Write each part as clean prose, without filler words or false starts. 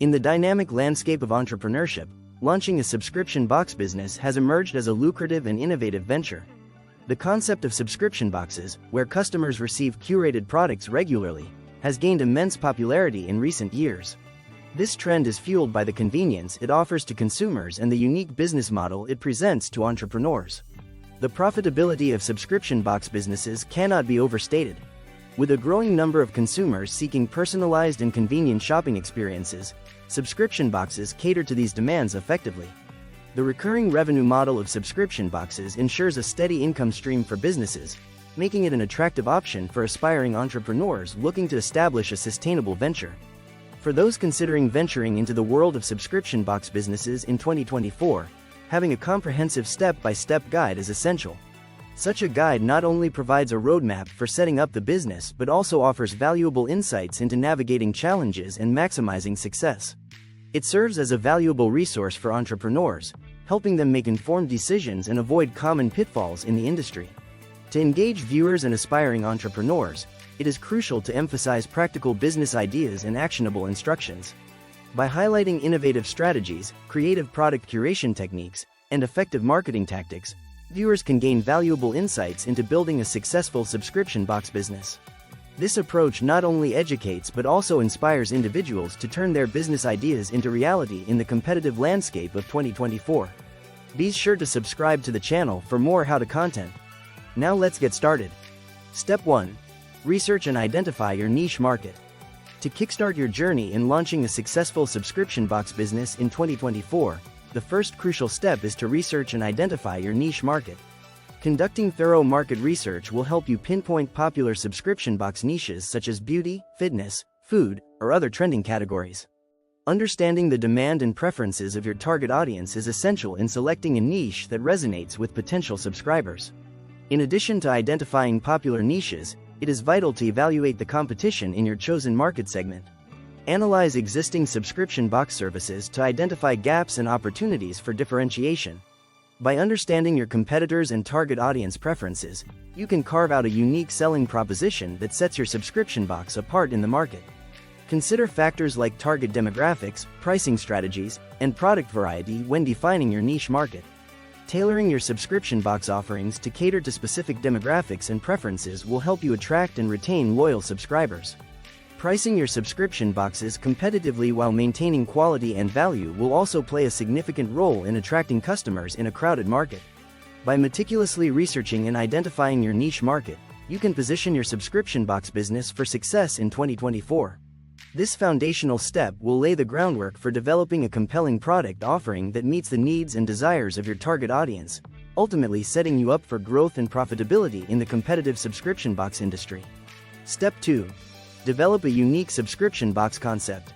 In the dynamic landscape of entrepreneurship, launching a subscription box business has emerged as a lucrative and innovative venture. The concept of subscription boxes, where customers receive curated products regularly, has gained immense popularity in recent years. This trend is fueled by the convenience it offers to consumers and the unique business model it presents to entrepreneurs. The profitability of subscription box businesses cannot be overstated. With a growing number of consumers seeking personalized and convenient shopping experiences, subscription boxes cater to these demands effectively. The recurring revenue model of subscription boxes ensures a steady income stream for businesses, making it an attractive option for aspiring entrepreneurs looking to establish a sustainable venture. For those considering venturing into the world of subscription box businesses in 2024, having a comprehensive step-by-step guide is essential. Such a guide not only provides a roadmap for setting up the business but also offers valuable insights into navigating challenges and maximizing success. It serves as a valuable resource for entrepreneurs, helping them make informed decisions and avoid common pitfalls in the industry. To engage viewers and aspiring entrepreneurs, it is crucial to emphasize practical business ideas and actionable instructions. By highlighting innovative strategies, creative product curation techniques, and effective marketing tactics, viewers can gain valuable insights into building a successful subscription box business. This approach not only educates but also inspires individuals to turn their business ideas into reality in the competitive landscape of 2024. Be sure to subscribe to the channel for more how-to content. Now let's get started. Step 1. Research and identify your niche market. To kickstart your journey in launching a successful subscription box business in 2024, the first crucial step is to research and identify your niche market. Conducting thorough market research will help you pinpoint popular subscription box niches such as beauty, fitness, food, or other trending categories. Understanding the demand and preferences of your target audience is essential in selecting a niche that resonates with potential subscribers. In addition to identifying popular niches, it is vital to evaluate the competition in your chosen market segment. Analyze existing subscription box services to identify gaps and opportunities for differentiation. By understanding your competitors' and target audience preferences, you can carve out a unique selling proposition that sets your subscription box apart in the market. Consider factors like target demographics, pricing strategies, and product variety when defining your niche market. Tailoring your subscription box offerings to cater to specific demographics and preferences will help you attract and retain loyal subscribers. Pricing your subscription boxes competitively while maintaining quality and value will also play a significant role in attracting customers in a crowded market. By meticulously researching and identifying your niche market, you can position your subscription box business for success in 2024. This foundational step will lay the groundwork for developing a compelling product offering that meets the needs and desires of your target audience, ultimately setting you up for growth and profitability in the competitive subscription box industry. Step 2. Develop a unique subscription box concept.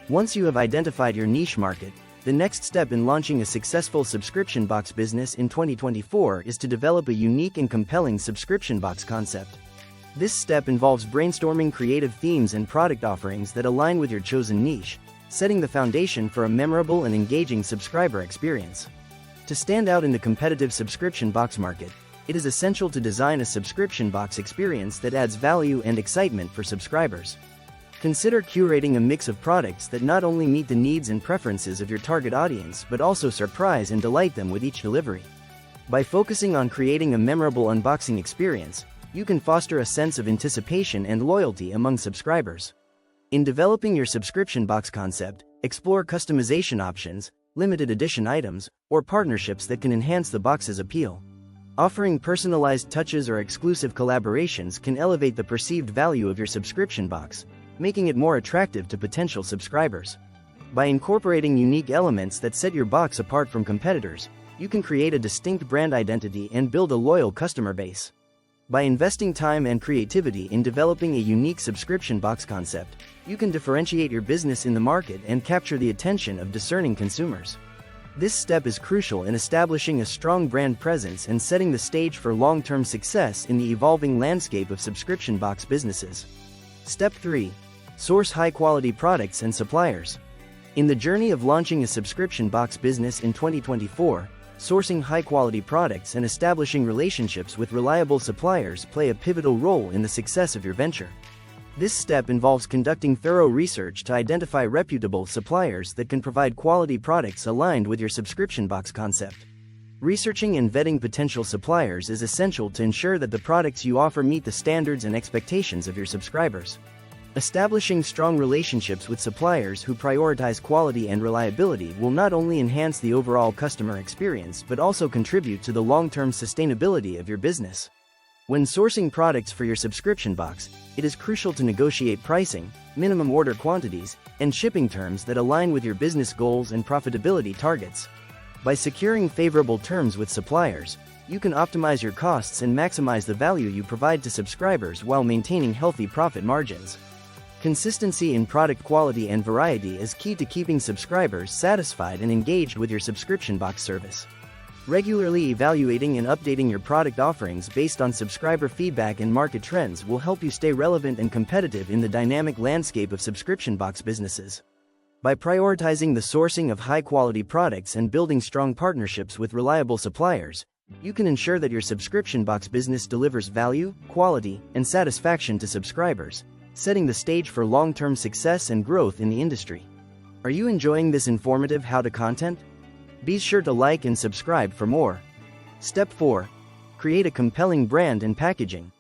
Once you have identified your niche market, the next step in launching a successful subscription box business in 2024 is to develop a unique and compelling subscription box concept. This step involves brainstorming creative themes and product offerings that align with your chosen niche, setting the foundation for a memorable and engaging subscriber experience. To stand out in the competitive subscription box market, it is essential to design a subscription box experience that adds value and excitement for subscribers. Consider curating a mix of products that not only meet the needs and preferences of your target audience but also surprise and delight them with each delivery. By focusing on creating a memorable unboxing experience, you can foster a sense of anticipation and loyalty among subscribers. In developing your subscription box concept, explore customization options, limited edition items, or partnerships that can enhance the box's appeal. Offering personalized touches or exclusive collaborations can elevate the perceived value of your subscription box, making it more attractive to potential subscribers. By incorporating unique elements that set your box apart from competitors, you can create a distinct brand identity and build a loyal customer base. By investing time and creativity in developing a unique subscription box concept, you can differentiate your business in the market and capture the attention of discerning consumers. This step is crucial in establishing a strong brand presence and setting the stage for long-term success in the evolving landscape of subscription box businesses. Step 3. Source high-quality products and suppliers. In the journey of launching a subscription box business in 2024, sourcing high-quality products and establishing relationships with reliable suppliers play a pivotal role in the success of your venture. This step involves conducting thorough research to identify reputable suppliers that can provide quality products aligned with your subscription box concept. Researching and vetting potential suppliers is essential to ensure that the products you offer meet the standards and expectations of your subscribers. Establishing strong relationships with suppliers who prioritize quality and reliability will not only enhance the overall customer experience but also contribute to the long-term sustainability of your business. When sourcing products for your subscription box, it is crucial to negotiate pricing, minimum order quantities, and shipping terms that align with your business goals and profitability targets. By securing favorable terms with suppliers, you can optimize your costs and maximize the value you provide to subscribers while maintaining healthy profit margins. Consistency in product quality and variety is key to keeping subscribers satisfied and engaged with your subscription box service. Regularly evaluating and updating your product offerings based on subscriber feedback and market trends will help you stay relevant and competitive in the dynamic landscape of subscription box businesses. By prioritizing the sourcing of high-quality products and building strong partnerships with reliable suppliers, you can ensure that your subscription box business delivers value, quality, and satisfaction to subscribers, setting the stage for long-term success and growth in the industry. Are you enjoying this informative how-to content? Be sure to like and subscribe for more. Step 4. Create a compelling brand and packaging.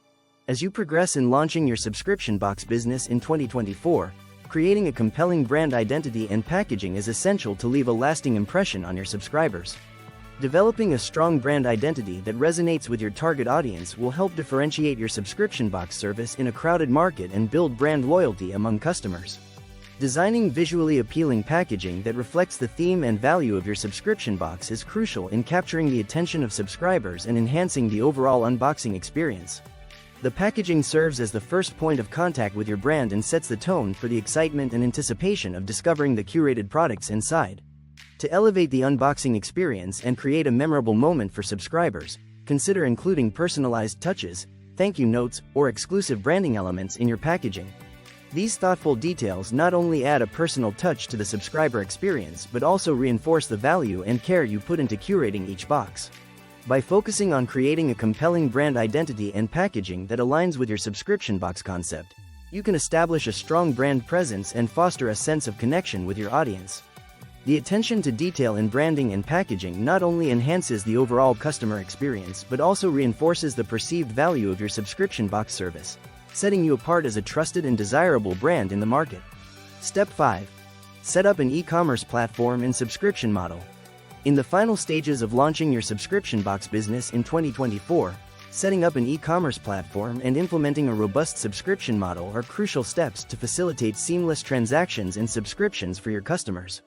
As you progress in launching your subscription box business in 2024, creating a compelling brand identity and packaging is essential to leave a lasting impression on your subscribers. Developing a strong brand identity that resonates with your target audience will help differentiate your subscription box service in a crowded market and build brand loyalty among customers. Designing visually appealing packaging that reflects the theme and value of your subscription box is crucial in capturing the attention of subscribers and enhancing the overall unboxing experience. The packaging serves as the first point of contact with your brand and sets the tone for the excitement and anticipation of discovering the curated products inside. To elevate the unboxing experience and create a memorable moment for subscribers, consider including personalized touches, thank you notes, or exclusive branding elements in your packaging. These thoughtful details not only add a personal touch to the subscriber experience but also reinforce the value and care you put into curating each box. By focusing on creating a compelling brand identity and packaging that aligns with your subscription box concept, you can establish a strong brand presence and foster a sense of connection with your audience. The attention to detail in branding and packaging not only enhances the overall customer experience but also reinforces the perceived value of your subscription box service, setting you apart as a trusted and desirable brand in the market. Step 5. Set up an e-commerce platform and subscription model. In the final stages of launching your subscription box business in 2024, setting up an e-commerce platform and implementing a robust subscription model are crucial steps to facilitate seamless transactions and subscriptions for your customers.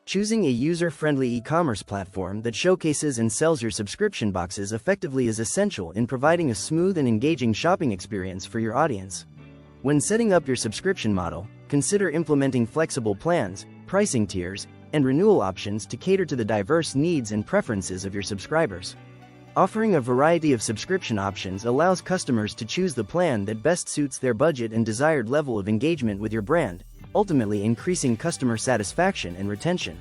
Choosing a user-friendly e-commerce platform that showcases and sells your subscription boxes effectively is essential in providing a smooth and engaging shopping experience for your audience. When setting up your subscription model, consider implementing flexible plans, pricing tiers, and renewal options to cater to the diverse needs and preferences of your subscribers. Offering a variety of subscription options allows customers to choose the plan that best suits their budget and desired level of engagement with your brand, ultimately increasing customer satisfaction and retention.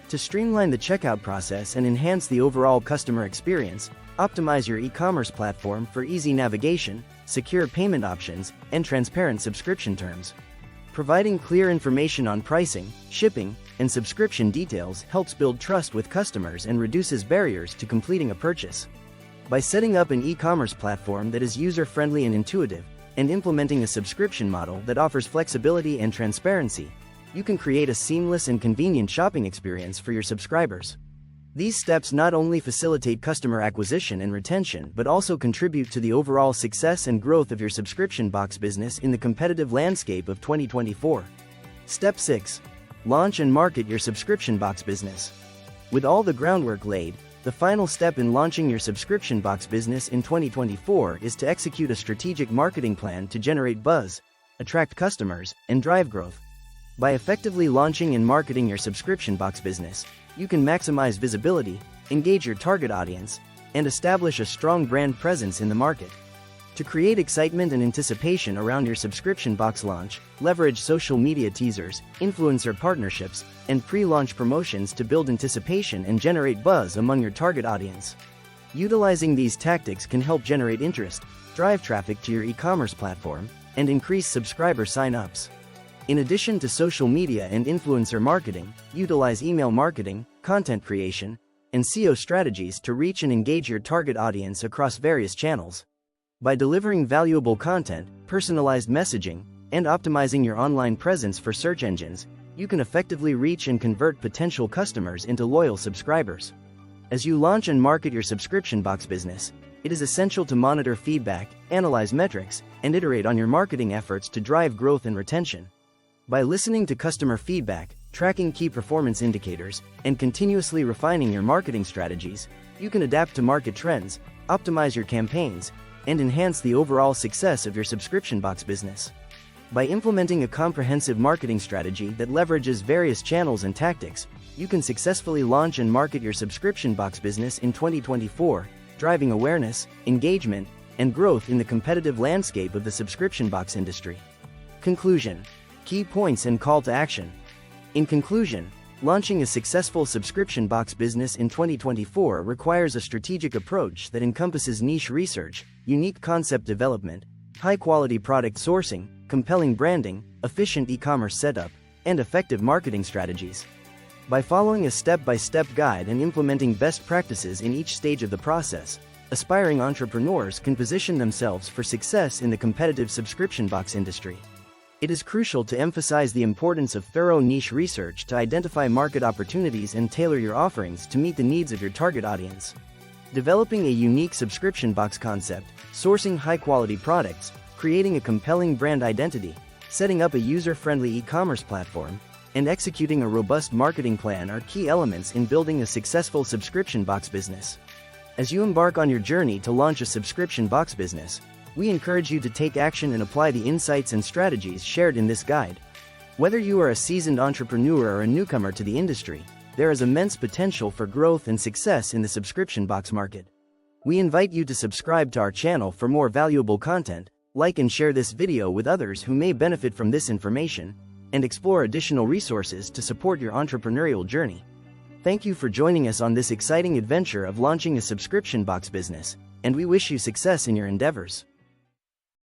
To streamline the checkout process and enhance the overall customer experience, optimize your e-commerce platform for easy navigation, secure payment options, and transparent subscription terms. Providing clear information on pricing, shipping, and subscription details helps build trust with customers and reduces barriers to completing a purchase. By setting up an e-commerce platform that is user-friendly and intuitive, and implementing a subscription model that offers flexibility and transparency, you can create a seamless and convenient shopping experience for your subscribers. These steps not only facilitate customer acquisition and retention but also contribute to the overall success and growth of your subscription box business in the competitive landscape of 2024. Step 6. Launch and market your subscription box business. With all the groundwork laid, the final step in launching your subscription box business in 2024 is to execute a strategic marketing plan to generate buzz, attract customers, and drive growth. By effectively launching and marketing your subscription box business, you can maximize visibility, engage your target audience, and establish a strong brand presence in the market. To create excitement and anticipation around your subscription box launch, leverage social media teasers, influencer partnerships, and pre-launch promotions to build anticipation and generate buzz among your target audience. Utilizing these tactics can help generate interest, drive traffic to your e-commerce platform, and increase subscriber sign-ups. In addition to social media and influencer marketing, utilize email marketing, content creation, and SEO strategies to reach and engage your target audience across various channels. By delivering valuable content, personalized messaging, and optimizing your online presence for search engines, you can effectively reach and convert potential customers into loyal subscribers. As you launch and market your subscription box business, it is essential to monitor feedback, analyze metrics, and iterate on your marketing efforts to drive growth and retention. By listening to customer feedback, tracking key performance indicators, and continuously refining your marketing strategies, you can adapt to market trends, optimize your campaigns, and enhance the overall success of your subscription box business. By implementing a comprehensive marketing strategy that leverages various channels and tactics, you can successfully launch and market your subscription box business in 2024, driving awareness, engagement, and growth in the competitive landscape of the subscription box industry. Conclusion. Key points and call to action. In conclusion, launching a successful subscription box business in 2024 requires a strategic approach that encompasses niche research, unique concept development, high-quality product sourcing, compelling branding, efficient e-commerce setup, and effective marketing strategies. By following a step-by-step guide and implementing best practices in each stage of the process, aspiring entrepreneurs can position themselves for success in the competitive subscription box industry. It is crucial to emphasize the importance of thorough niche research to identify market opportunities and tailor your offerings to meet the needs of your target audience. Developing a unique subscription box concept, sourcing high-quality products, creating a compelling brand identity, setting up a user-friendly e-commerce platform, and executing a robust marketing plan are key elements in building a successful subscription box business. As you embark on your journey to launch a subscription box business, we encourage you to take action and apply the insights and strategies shared in this guide. Whether you are a seasoned entrepreneur or a newcomer to the industry, there is immense potential for growth and success in the subscription box market. We invite you to subscribe to our channel for more valuable content, like and share this video with others who may benefit from this information, and explore additional resources to support your entrepreneurial journey. Thank you for joining us on this exciting adventure of launching a subscription box business, and we wish you success in your endeavors.